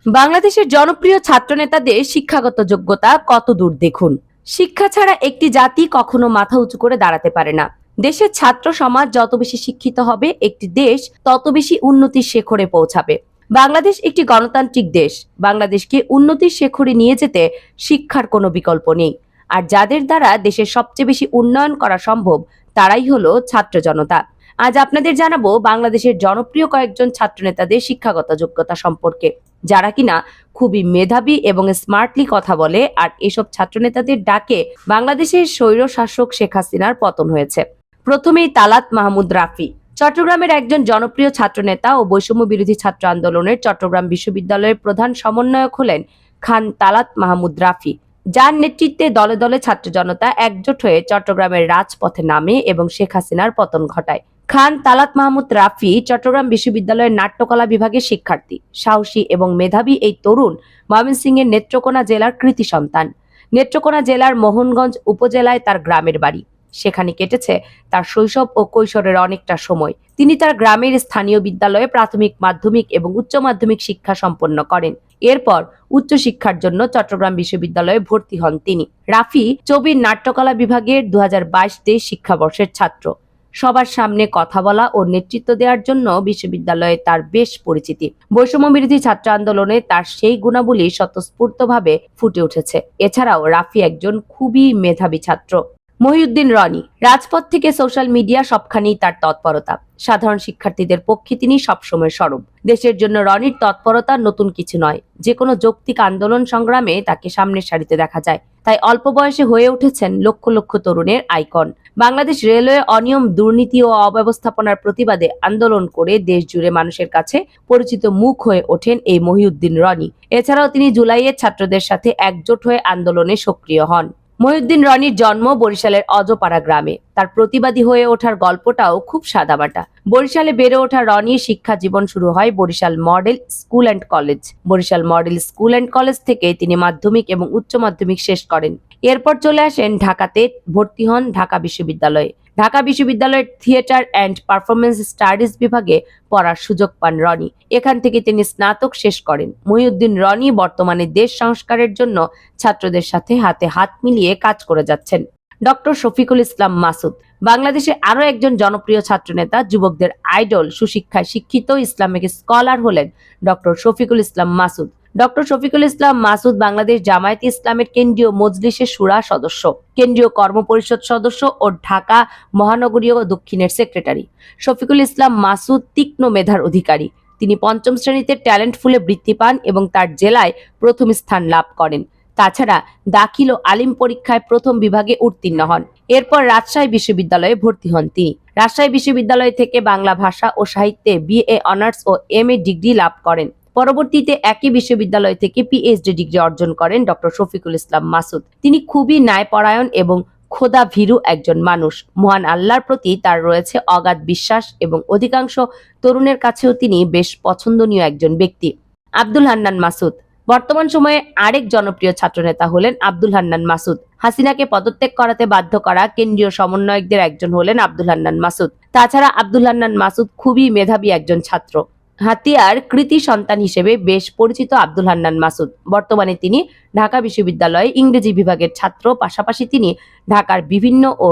বাংলাদেশের জনপ্রিয় ছাত্রনেতাদের শিক্ষাগত যোগ্যতা কতদূর দেখুন। শিক্ষা ছাড়া একটি জাতি কখনো মাথা উঁচু করে দাঁড়াতে পারে না। দেশের ছাত্র সমাজ যত বেশি শিক্ষিত হবে, একটি দেশ তত বেশি উন্নতির শেখরে পৌঁছাবে। বাংলাদেশ একটি গণতান্ত্রিক দেশ। বাংলাদেশকে উন্নতির শেখরে নিয়ে যেতে শিক্ষার কোনো বিকল্প নেই। আর যাদের দ্বারা দেশের সবচেয়ে বেশি উন্নয়ন করা সম্ভব, তারাই হলো ছাত্র জনতা। আজ আপনাদের জানাবো বাংলাদেশের জনপ্রিয় কয়েকজন ছাত্রনেতাদের শিক্ষাগত যোগ্যতা সম্পর্কে, যারা কিনা খুবই মেধাবী এবং স্মার্টলি কথা বলে। আর এসব ছাত্রনেতাদের ডাকে বাংলাদেশের স্বৈর শাসক শেখ হাসিনার পতন হয়েছে। প্রথমেই তালাত মাহমুদ রাফি। চট্টগ্রামের একজন জনপ্রিয় ছাত্রনেতা ও বৈষম্য বিরোধী ছাত্র আন্দোলনের চট্টগ্রাম বিশ্ববিদ্যালয়ের প্রধান সমন্বয়ক হলেন খান তালাত মাহমুদ রাফি, যার নেতৃত্বে দলে দলে ছাত্র জনতা একজোট হয়ে চট্টগ্রামের রাজপথে নামে এবং শেখ হাসিনার পতন ঘটায়। খান তালাত মাহমুদ রাফি চট্টগ্রাম বিশ্ববিদ্যালয়ের নাট্যকলা বিভাগের শিক্ষার্থী। সাহসী এবং মেধাবী এই তরুণ ময়মনসিংহের নেত্রকোনা জেলার কৃতি সন্তান। নেত্রকোনা জেলার মোহনগঞ্জ উপজেলায় তার গ্রামের বাড়ি। সেখানে কেটেছে তার শৈশব ও কৈশোরের অনেকটা সময়। তিনি তার গ্রামের স্থানীয় বিদ্যালয়ে প্রাথমিক, মাধ্যমিক এবং উচ্চ মাধ্যমিক শিক্ষা সম্পন্ন করেন। এরপর উচ্চশিক্ষার জন্য চট্টগ্রাম বিশ্ববিদ্যালয়ে ভর্তি হন তিনি। রাফি চবির নাট্যকলা বিভাগের 2022-23 শিক্ষাবর্ষের ছাত্র। সবার সামনে কথা বলা ও নেতৃত্ব দেওয়ার জন্য বিশ্ববিদ্যালয়ে তার বেশ পরিচিতি। বৈষম্য বিরোধী ছাত্র আন্দোলনে তার সেই গুণাবলী স্বতঃস্ফূর্তভাবে ফুটে উঠেছে। এছাড়াও রাফি একজন খুবই মেধাবী ছাত্র। মহিউদ্দিন রনি। রাজপথ থেকে সোশ্যাল মিডিয়া সবখানেই তার তৎপরতা। সাধারণ শিক্ষার্থীদের পক্ষে তিনি সবসময় সরব। দেশের জন্য রনির তৎপরতা নতুন কিছু নয়। যে কোনো যৌক্তিক আন্দোলন সংগ্রামে তাকে সামনের সারিতে দেখা যায়। তাই অল্প বয়সে হয়ে উঠেছেন লক্ষ লক্ষ তরুণের আইকন। বাংলাদেশ রেলওয়ে অনিয়ম, দুর্নীতি ও অব্যবস্থাপনার প্রতিবাদে আন্দোলন করে দেশ জুড়ে মানুষের কাছে পরিচিত মুখ হয়ে ওঠেন এই মহিউদ্দিন রনি। এছাড়াও তিনি জুলাইয়ের ছাত্রদের সাথে একজোট হয়ে আন্দোলনে সক্রিয় হন। মহিউদ্দিন রনির জন্ম বরিশালের অজপাড়া গ্রামে। তার প্রতিবাদী হয়ে ওঠার গল্পটাও খুব সাদামাটা। বরিশালে বেড়ে ওঠা রনির শিক্ষা জীবন শুরু হয় Barishal model school and college. Barishal model school and college থেকে তিনি মাধ্যমিক এবং উচ্চ মাধ্যমিক শেষ করেন। এরপর চলে আসেন ঢাকাতে, ভর্তি হন ঢাকা বিশ্ববিদ্যালয়ে। ঢাকা বিশ্ববিদ্যালয়ের থিয়েটার অ্যান্ড পারফরমেন্স স্টাডিজ বিভাগে পড়ার সুযোগ পান রনি। এখান থেকে তিনি স্নাতক শেষ করেন। মহিউদ্দিন রনি বর্তমানে দেশ সংস্কারের জন্য ছাত্রদের সাথে হাতে হাত মিলিয়ে কাজ করে যাচ্ছেন। ডক্টর শফিকুল ইসলাম মাসুদ। বাংলাদেশে আরো একজন জনপ্রিয় ছাত্রনেতা, যুবকদের আইডল, সুশিক্ষায় শিক্ষিত ইসলামিক স্কলার হলেন ডক্টর শফিকুল ইসলাম মাসুদ। ডক্টর শফিকুল ইসলাম মাসুদ বাংলাদেশ জামায়াতে ইসলামের কেন্দ্রীয় মজলিসের শুরা সদস্য, কেন্দ্রীয় কর্মপরিষদ সদস্য ও ঢাকা মহানগরীয় দক্ষিণের সেক্রেটারি। শফিকুল ইসলাম মাসুদ তীক্ষ্ণ মেধার অধিকারী। তিনি পঞ্চম শ্রেণীতে ট্যালেন্ট ফুলে বৃত্তি পান এবং তার জেলায় প্রথম স্থান লাভ করেন। তাছাড়া দাখিল ও আলিম পরীক্ষায় প্রথম বিভাগে উত্তীর্ণ হন। এরপর রাজশাহী বিশ্ববিদ্যালয়ে ভর্তি হন তিনি। রাজশাহী বিশ্ববিদ্যালয় থেকে বাংলা ভাষা ও সাহিত্যে বিএ অনার্স ও এমএ ডিগ্রি লাভ করেন। পরবর্তীতে একই বিশ্ববিদ্যালয় থেকে পিএইচডি ডিগ্রি অর্জন করেন ডক্টর শফিকুল ইসলাম মাসুদ। তিনি খুবই ন্যায়পরায়ণ এবং খোদা ভীরু একজন মানুষ। মহান আল্লাহর প্রতি তার রয়েছে অগাধ বিশ্বাস এবং অধিকাংশ তরুণের কাছেও তিনি বেশ পছন্দনীয় একজন ব্যক্তি। আব্দুল হান্নান মাসুদ। বর্তমান সময়ে আরেক জনপ্রিয় ছাত্রনেতা হলেন আব্দুল হান্নান মাসুদ। হাসিনাকে পদত্যাগ করাতে বাধ্য করা কেন্দ্রীয় সমন্বয়কদের একজন হলেন আব্দুল হান্নান মাসুদ। তাছাড়া আব্দুল হান্নান মাসুদ খুবই মেধাবী একজন ছাত্র। হাতিয়ার কৃতি সন্তান হিসেবে বেশ পরিচিত আব্দুল হান্নান মাসুদ। বর্তমানে তিনি ঢাকা বিশ্ববিদ্যালয়ে ইংরেজি বিভাগের ছাত্র। পাশাপাশি তিনি ঢাকার বিভিন্ন ও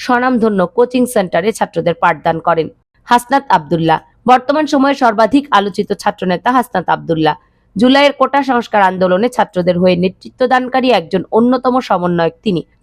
স্বনামধন্য কোচিং সেন্টারে ছাত্রদের পাঠদান করেন। হাসনাত আব্দুল্লাহ। বর্তমান সময়ে সর্বাধিক আলোচিত ছাত্রনেতা হাসনাত আব্দুল্লাহ। জুলাইয়ের কোটা সংস্কার আন্দোলনে ছাত্রদের হয়ে নেতৃত্ব দানকারী একজন অন্যতম সমন্বয়ক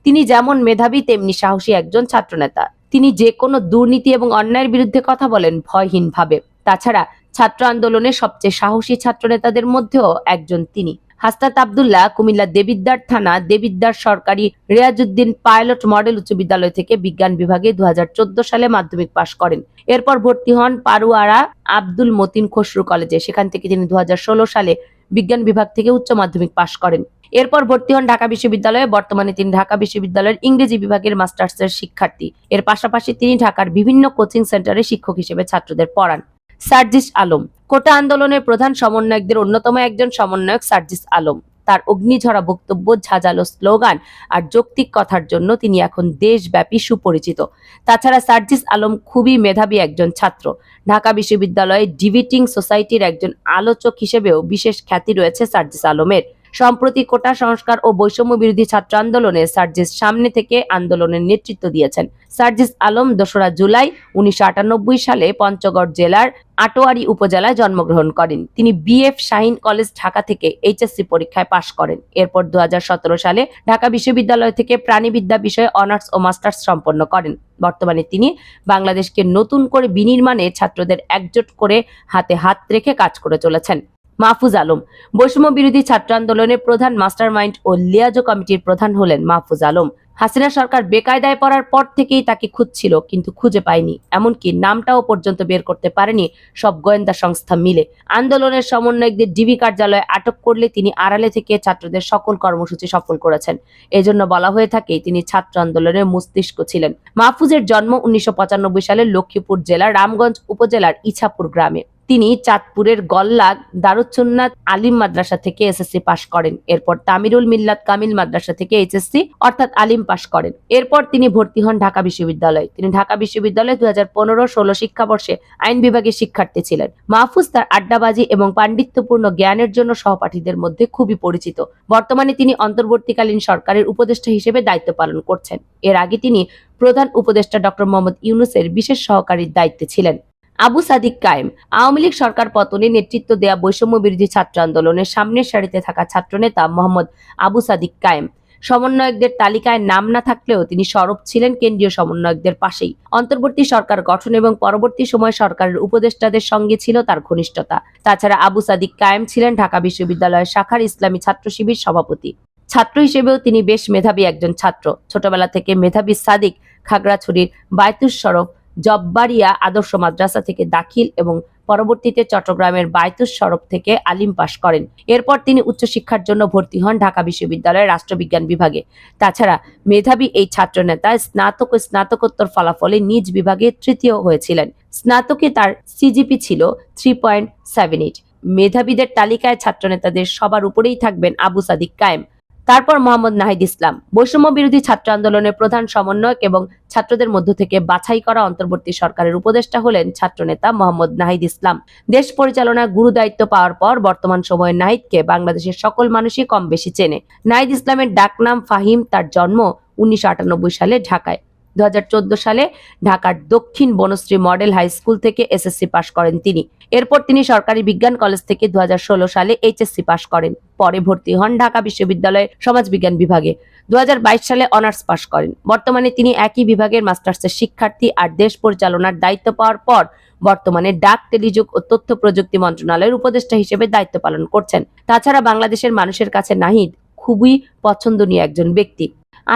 তিনি যেমন মেধাবী তেমনি সাহসী একজন ছাত্রনেতা। তিনি যে কোনো দুর্নীতি এবং অন্যায়ের বিরুদ্ধে কথা বলেন ভয়হীনভাবে। তাছাড়া ছাত্র আন্দোলনের সবচেয়ে সাহসী ছাত্রনেতাদের মধ্যেও একজন তিনি। হাসনাত আব্দুল্লাহ কুমিল্লা দেবিদ্বার থানা দেবিদ্বার সরকারি রিয়াজউদ্দিন পাইলট মডেল উচ্চ বিদ্যালয় থেকে বিজ্ঞান বিভাগে 2014 সালে মাধ্যমিক পাশ করেন। এরপর ভর্তি হন পারুয়ারা আব্দুল মতিন খসরু কলেজে। সেখান থেকে তিনি 2016 সালে বিজ্ঞান বিভাগ থেকে উচ্চ মাধ্যমিক পাশ করেন। এরপর ভর্তি হন ঢাকা বিশ্ববিদ্যালয়ে। বর্তমানে তিনি ঢাকা বিশ্ববিদ্যালয়ের ইংরেজি বিভাগের মাস্টার্সের শিক্ষার্থী। এর পাশাপাশি তিনি ঢাকার বিভিন্ন কোচিং সেন্টারে শিক্ষক হিসেবে ছাত্রদের পড়ান। সার্জিস আলম। কোটা আন্দোলনের প্রধান সমন্বয়কদের অন্যতম একজন সমন্বয়ক সার্জিস আলম। তার অগ্নিঝরা বক্তব্য, ঝাঁঝালো স্লোগান আর যৌক্তিক কথার জন্য তিনি এখন দেশব্যাপী সুপরিচিত। তাছাড়া সার্জিস আলম খুবই মেধাবী একজন ছাত্র। ঢাকা বিশ্ববিদ্যালয়ে ডিবেটিং সোসাইটির একজন আলোচক হিসেবেও বিশেষ খ্যাতি রয়েছে সার্জিস আলমের। সম্প্রতি কোটা সংস্কার ও বৈষম্য বিরোধী ছাত্র আন্দোলনে সার্জিস সামনে থেকে আন্দোলনের নেতৃত্ব দিয়েছেন। সার্জিস আলম 2রা জুলাই 1998 সালে পঞ্চগড় জেলার আটোয়ারী উপজেলায় জন্মগ্রহণ করেন। তিনি বিএফ শাহীন কলেজ ঢাকা থেকে এইচএসসি পরীক্ষায় পাশ করেন। এরপর 2017 সালে ঢাকা বিশ্ববিদ্যালয় থেকে প্রাণিবিদ্যা বিষয়ে অনার্স ও মাস্টার্স সম্পন্ন করেন। বর্তমানে তিনি বাংলাদেশকে নতুন করে বিনির্মাণে ছাত্রদের একজোট করে হাতে হাত রেখে কাজ করে চলেছেন। মাহফুজ আলম বৈষম্য বিরোধী ছাত্র আন্দোলনের প্রধান মাস্টারমাইন্ড ও লিয়াজো কমিটির প্রধান হলেন মাহফুজ আলম। হাসিনা সরকার বেকায়দায় পড়ার পর থেকেই তাকে খুঁজছিল, কিন্তু খুঁজে পায়নি। এমনকি নামটাও পর্যন্ত বের করতে পারেনি সব গোয়েন্দা সংস্থা মিলে। আন্দোলনের সমন্বয়কদের ডিবি কার্যালয়ে আটক করলে তিনি আড়ালে থেকে ছাত্রদের সকল কর্মসূচি সফল করেছেন। এজন্য বলা হয়ে থাকে তিনি ছাত্র আন্দোলনের মস্তিষ্ক ছিলেন। মাহফুজের জন্ম 1995 সালের লক্ষ্মীপুর জেলার রামগঞ্জ উপজেলার ইছাপুর গ্রামে। তিনি চাঁদপুরের গল্লা দারুচ্চুন্নাত আলিম মাদ্রাসা থেকে এসএসসি পাশ করেন। এরপর তামিরুল মিল্লাত কামিল মাদ্রাসা থেকে এইচএসসি অর্থাৎ আলিম পাশ করেন। এরপর তিনি ভর্তি হন ঢাকা বিশ্ববিদ্যালয়ে। তিনি ঢাকা বিশ্ববিদ্যালয়ে 2015-16 শিক্ষাবর্ষে আইন বিভাগের শিক্ষার্থী ছিলেন। মাহফুজ তার আড্ডাবাজি এবং পাণ্ডিত্যপূর্ণ জ্ঞানের জন্য সহপাঠীদের মধ্যে খুবই পরিচিত। বর্তমানে তিনি অন্তর্বর্তীকালীন সরকারের উপদেষ্টা হিসেবে দায়িত্ব পালন করছেন। এর আগে তিনি প্রধান উপদেষ্টা ডক্টর মোহাম্মদ ইউনূসের বিশেষ সহকারীর দায়িত্বে ছিলেন। আবু সাদিক কায়েম আওয়ামী লীগ সরকার পতনে নেতৃত্ব দেয়া বৈষম্য বিরোধী ছাত্র আন্দোলনের সামনের সারিতে থাকা ছাত্রনেতা মোহাম্মদ আবু সাদিক কায়েম। সমন্বয়কদের তালিকায় নাম না থাকলেও তিনি সরব ছিলেন কেন্দ্রীয় সমন্বয়কদের পাশেই। অন্তর্বর্তী সরকার গঠন এবং পরবর্তী সময় সরকারের উপদেষ্টাদের সঙ্গে ছিল তার ঘনিষ্ঠতা। তাছাড়া আবু সাদিক কায়েম ছিলেন ঢাকা বিশ্ববিদ্যালয়ের শাখার ইসলামী ছাত্র শিবির সভাপতি। ছাত্র হিসেবেও তিনি বেশ মেধাবী একজন ছাত্র। ছোটবেলা থেকে মেধাবী সাদিক খাগড়াছড়ির বায়তুস শরফ জব্বারিয়া আদর্শ মাদ্রাসা থেকে দাখিল এবং পরবর্তীতে চট্টগ্রামের বায়তুস শরফ থেকে আলিম পাশ করেন। এরপর তিনি উচ্চশিক্ষার জন্য ভর্তি হন ঢাকা বিশ্ববিদ্যালয়ের রাষ্ট্রবিজ্ঞান বিভাগে। তাছাড়া মেধাবী এই ছাত্রনেতা স্নাতক ও স্নাতকোত্তর ফলাফলে নিজ বিভাগে তৃতীয় হয়েছিলেন। স্নাতকে তার সিজিপি ছিল 3.78। মেধাবীদের তালিকায় ছাত্রনেতাদের সবার উপরেই থাকবেন আবু সাদিক কায়েম। তারপর মোহাম্মদ নাহিদ ইসলাম বৈষম্য বিরোধী ছাত্র আন্দোলনের প্রধান সমন্বয়ক এবং ছাত্রদের মধ্য থেকে বাছাই করা অন্তর্বর্তী সরকারের উপদেষ্টা হলেন ছাত্রনেতা মোহাম্মদ নাহিদ ইসলাম। দেশ পরিচালনার গুরু দায়িত্ব পাওয়ার পর বর্তমান সময়ে নাহিদকে বাংলাদেশের সকল মানুষই কম বেশি চেনে। নাহিদ ইসলামের ডাকনাম ফাহিম। তার জন্ম 1998 সালে ঢাকায়। 2014 সালে ঢাকার দক্ষিণ বনশ্রী মডেল হাই স্কুল থেকে এসএসসি পাশ করেন তিনি। এরপর তিনি সরকারি বিজ্ঞান কলেজ থেকে 2016 সালে এইচএসসি পাশ করেন। পরে ভর্তি হন ঢাকা বিশ্ববিদ্যালয়ের সমাজবিজ্ঞান বিভাগে। 2022 সালে অনার্স পাশ করেন। বর্তমানে তিনি একই বিভাগের মাস্টার্সের শিক্ষার্থী। আর দেশ পরিচালনার দায়িত্ব পাওয়ার পর বর্তমানে ডাক, টেলিযোগ ও তথ্য প্রযুক্তি মন্ত্রণালয়ের উপদেষ্টা হিসেবে দায়িত্ব পালন করছেন। তাছাড়া বাংলাদেশের মানুষের কাছে নাহিদ খুবই পছন্দনীয় একজন ব্যক্তি।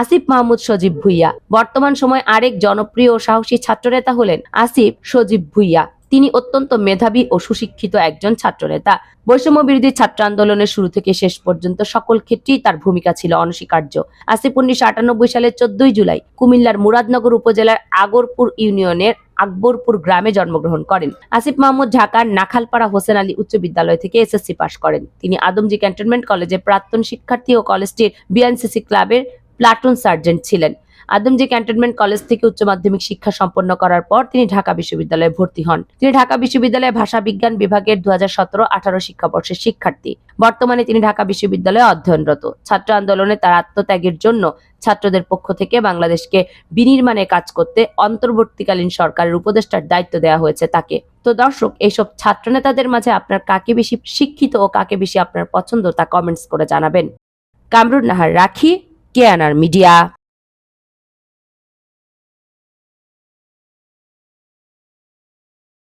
আসিফ মাহমুদ সজীব ভুইয়া বর্তমান সময় আরেক জনপ্রিয় ও সাহসী ছাত্রনেতা হলেন আসিফ সজীব ভুইয়া। তিনি অত্যন্ত মেধাবী ও সুশিক্ষিত একজন ছাত্রনেতা। বৈষম্য বিরোধী ছাত্র আন্দোলনের শুরু থেকে শেষ পর্যন্ত সকল ক্ষেত্রেই তার ভূমিকা ছিল অনস্বীকার্য। আসিফ 1998 সালের 14 জুলাই কুমিল্লার মুরাদনগর উপজেলার আগরপুর ইউনিয়নের আকবরপুর গ্রামে জন্মগ্রহণ করেন। আসিফ মাহমুদ ঢাকার নাখালপাড়া হোসেন আলী উচ্চ বিদ্যালয় থেকে এসএসসি পাশ করেন। তিনি আদমজী ক্যান্টনমেন্ট কলেজের প্রাক্তন শিক্ষার্থী ও কলেজটির বিএনসিসি ক্লাবের প্লাটুন সার্জেন্ট ছিলেন। আদমজী ক্যান্টনমেন্ট কলেজ থেকে উচ্চ মাধ্যমিক শিক্ষা সম্পন্ন করার পর তিনি ঢাকা বিশ্ববিদ্যালয়ে ভর্তি হন। তিনি ঢাকা বিশ্ববিদ্যালয়ে ভাষা বিজ্ঞান বিভাগের 2017-18 শিক্ষাবর্ষের শিক্ষার্থী। বর্তমানে তিনি ঢাকা বিশ্ববিদ্যালয়ে অধ্যয়নরত। ছাত্র আন্দোলনে তার আত্মত্যাগের জন্য ছাত্রদের পক্ষ থেকে বাংলাদেশকে বিনির্মাণে কাজ করতে অন্তর্বর্তীকালীন সরকারের উপদেষ্টার দায়িত্ব দেওয়া হয়েছে তাকে। তো দর্শক, এইসব ছাত্রনেতাদের মাঝে আপনার কাকে বেশি শিক্ষিত ও কাকে বেশি আপনার পছন্দ তা কমেন্টস করে জানাবেন। কামরুন নাহার রাখি, কেএনআর মিডিয়া।